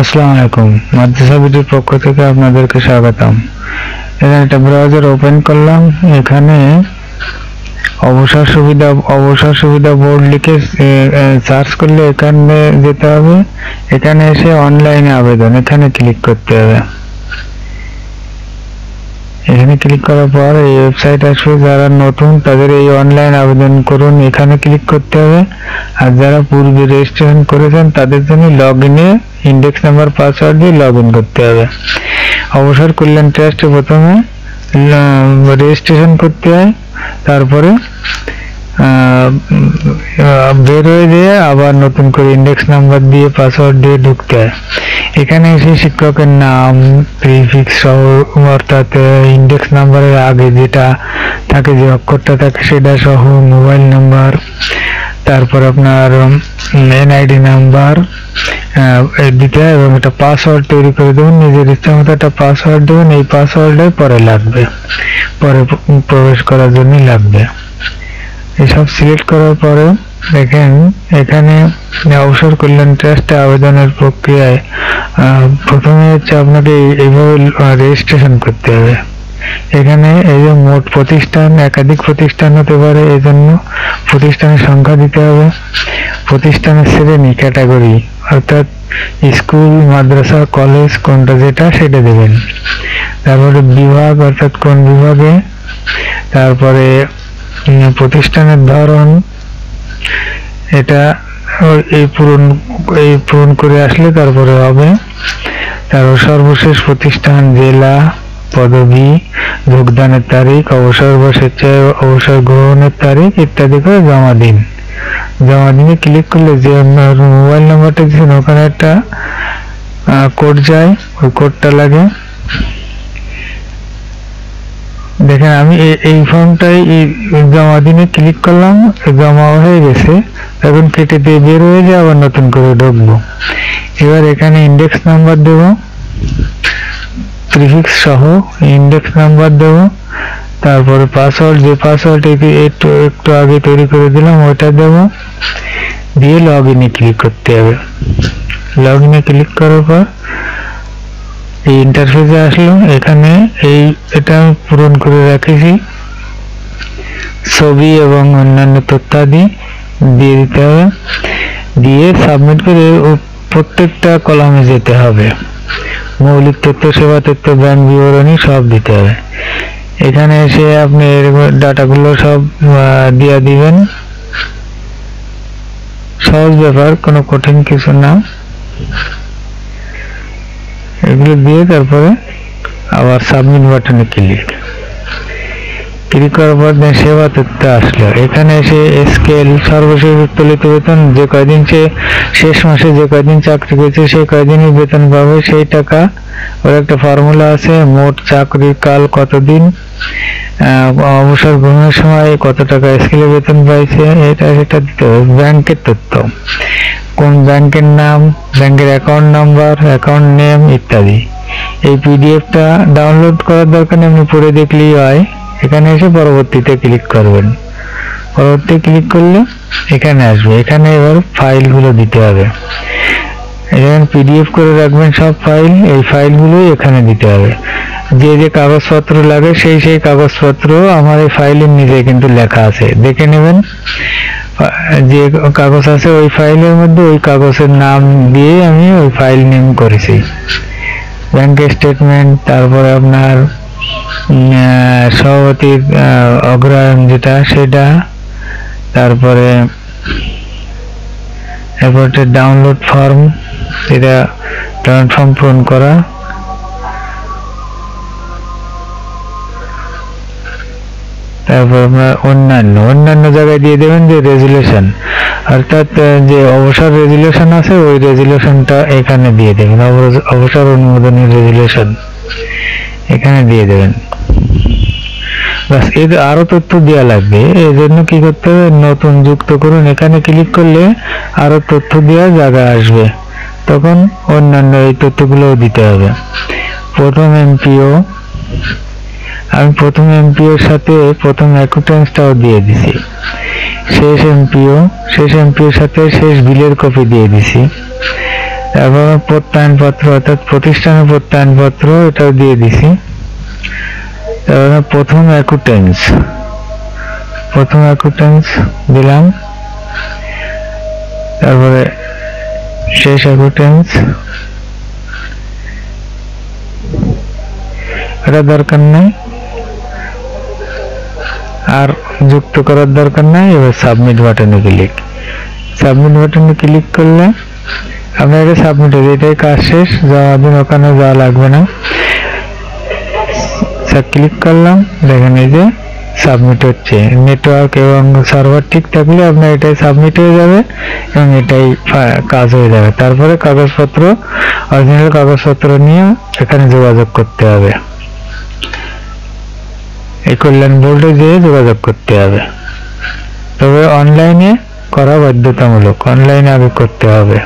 আসসালামু আলাইকুম, মাদ্রাসা বিডির পক্ষ থেকে আপনাদেরকে স্বাগতম। এখানে একটা ব্রাউজার ওপেন করলাম। এখানে অবসর সুবিধা বোর্ড লিখে সার্চ করলে এখানে যেতে হবে। এখানে এসে অনলাইনে আবেদন, এখানে ক্লিক করতে হবে। এখানে ক্লিক করার পর এই ওয়েবসাইট আসবে। যারা নতুন তাদের এই অনলাইন আবেদন করুন, এখানে ক্লিক করতে হবে। আর যারা পূর্বে রেজিস্ট্রেশন করেছেন তাদের জন্য লগইনে ইন্ডেক্স নাম্বার পাসওয়ার্ড দিয়ে লগইন করতে হবে। অবসর কল্যাণ ট্রাস্টে প্রথমে রেজিস্ট্রেশন করতে হয়, তারপরে বের হয়ে দিয়ে আবার নতুন করে ইন্ডেক্স নাম্বার দিয়ে পাসওয়ার্ড দিয়ে ঢুকতে হয়। এখানে এসে শিক্ষকের নাম, প্রিফিক্স সহ, অর্থাৎ ইন্ডেক্স নাম্বারের আগে যেটা থাকে, যে অক্ষরটা থাকে সেটা সহ, মোবাইল নাম্বার, তারপর আপনার এনআইডি নাম্বার দিতে হয় এবং একটা পাসওয়ার্ড তৈরি করে দেবেন। নিজের ইচ্ছা মতো একটা পাসওয়ার্ড দেবেন। এই পাসওয়ার্ডে পরে লাগবে, পরে প্রবেশ করার জন্য লাগবে। এসব সিলেক্ট করার পরে দেখেন এখানে অবসর কল্যাণ ট্রাস্টে আবেদনের প্রক্রিয়ায় প্রথমে হচ্ছে আপনাকে এইভাবে রেজিস্ট্রেশন করতে হবে। এখানে এই যে মোট প্রতিষ্ঠান, একাধিক প্রতিষ্ঠান হতে পারে, এই জন্য প্রতিষ্ঠানের সংখ্যা দিতে হবে। প্রতিষ্ঠানের শ্রেণী, ক্যাটাগরি, অর্থাৎ স্কুল, মাদ্রাসা, কলেজ কোনটা যেটা সেটা দেবেন। তারপরে বিভাগ, অর্থাৎ কোন বিভাগে, তারপরে প্রতিষ্ঠানের ধরন, এটা এই পূরণ করে আসলে তারপরে হবে। তারপর সর্বশেষ প্রতিষ্ঠান, জেলা, পদবি, যোগদানের তারিখ, অবসর বা স্বেচ্ছায় অবসর গ্রহণের তারিখ ইত্যাদি করে জমা দিন। জমা দিনে ক্লিক করলে যে আপনার মোবাইল নাম্বারটা দিচ্ছেন ওখানে একটা কোড যায়, ওই কোডটা লাগে। দেখেন আমি এই ফর্মটাই জমা দিনে ক্লিক করলাম, জমা হয়ে গেছে। এখন কেটে দিয়ে বের হয়ে যায়, আবার নতুন করে ঢুকবো। এবার এখানে ইন্ডেক্স নাম্বার দেব, প্রিফিক্স সহ ইন্ডেক্স নাম্বার দেব। তারপরে পাসওয়ার্ড, যে পাসওয়ার্ড একটু আগে তৈরি করে দিলাম ওইটা দেব, দিয়ে লগইনে ক্লিক করতে হবে। লগইনে ক্লিক করার পর এই ইন্টারফেসে আসলো। এখানে এটা আমি পূরণ করে রাখেছি, ছবি এবং অন্যান্য তথ্যাদি দিয়ে দিতে হবে। দিয়ে সাবমিট করে প্রত্যেকটা কলামে যেতে হবে। মৌলিক তথ্য, সেবা তথ্য, ব্যাংক বিবরণী সব দিতে হবে। এখানে এসে আপনি ডাটাগুলো সব দিয়ে দিবেন। সহজ ব্যাপার, কোনো কঠিন কিছু না। এগুলো দিয়ে তারপরে আবার সাবমিট বাটনে ক্লিক করার পর সেবা তথ্য আসলো। এখানে এসে স্কেল, সর্বশেষ উত্তোলিত বেতন, যে কয়দিন শেষ মাসে যে কয়দিন চাকরি করেছে সেই কয়দিনই বেতন পাবে সেই টাকা। ওর একটা ফর্মুলা আছে, মোট চাকরির কাল কতদিন, অবসর গ্রহণের সময় কত টাকা স্কেলে বেতন পাইছে, এটা সেটা দিতে হবে। ব্যাংকের তথ্য, কোন ব্যাংকের নাম, ব্যাংকের অ্যাকাউন্ট নাম্বার, অ্যাকাউন্ট নেম ইত্যাদি। এই পিডিএফটা ডাউনলোড করার দরকার নেই, এমনি পড়ে দেখলেই হয়। এখানে এসে পরবর্তীতে ক্লিক করবেন। পরবর্তী ক্লিক করলে এখানে আসবে। এখানে এবার ফাইলগুলো দিতে হবে। এখানে পিডিএফ করে রাখবেন সব ফাইল, এই ফাইলগুলোই এখানে দিতে হবে। যে যে কাগজপত্র লাগে সেই কাগজপত্র আমার এই ফাইলের নিচে কিন্তু লেখা আছে, দেখে নেবেন। যে কাগজ আছে ওই ফাইলের মধ্যে ওই কাগজের নাম দিয়ে আমি ওই ফাইল নেম করেছি। ব্যাংকের স্টেটমেন্ট, তারপরে আপনার সভাপতির অগ্রায়ণ যেটা সেটা, তারপরে ডাউনলোড ফর্ম, এটা ডাউনলোড ফর্ম পূরণ করা। তারপর আপনার অন্যান্য জায়গায় দিয়ে দেবেন যে রেজুলেশন, অর্থাৎ যে অবসর রেজুলেশন আছে ওই রেজুলেশনটা এখানে দিয়ে দেবেন। অবসর অনুমোদনের রেজুলেশন এখানে দিয়ে দেবেন। বাস, এর আরো তথ্য দেওয়া লাগবে। এই জন্য কি করতে হবে, নতুন যুক্ত করুন। এখানে ক্লিক করলে আরো তথ্য দেওয়ার জায়গা আসবে, তখন অন্যান্য এই তথ্যগুলো দিতে হবে। প্রথম এমপিও, আমি প্রথম এমপিওর সাথে প্রথম অ্যাকুইটেন্সটাও দিয়ে দিছি। শেষ এমপিওর সাথে শেষ বিলের কপি দিয়ে দিছি। তারপর প্রত্যয়নপত্র অর্থাৎ প্রতিষ্ঠানের প্রত্যয়নপত্র এটাও দিয়ে দিছি। তারপরে প্রথম অ্যাকুটেন্স দিলাম, তারপরে শেষ অ্যাকুটেন্স এটা দরকার নেই, আর যুক্ত করার দরকার নাই। এবার সাবমিট বাটনে ক্লিক করলে আমরা এটা সাবমিট হয়ে যায়, এটাই কাজ শেষ, যাওয়ার দিন ওখানে যাওয়া লাগবে না। ক্লিক করলাম, দেখেন এই যে সাবমিট হচ্ছে। নেটওয়ার্ক এবং সার্ভার ঠিক থাকলে আপনার এটাই সাবমিট হয়ে যাবে এবং এটাই কাজ হয়ে যাবে। তারপরে কাগজপত্র, অরিজিনাল কাগজপত্র নিয়ে এখানে যোগাযোগ করতে হবে, এই কল্যাণ বোর্ডে যেয়ে যোগাযোগ করতে হবে। তবে অনলাইনে করা বাধ্যতামূলক, অনলাইনে আগে করতে হবে।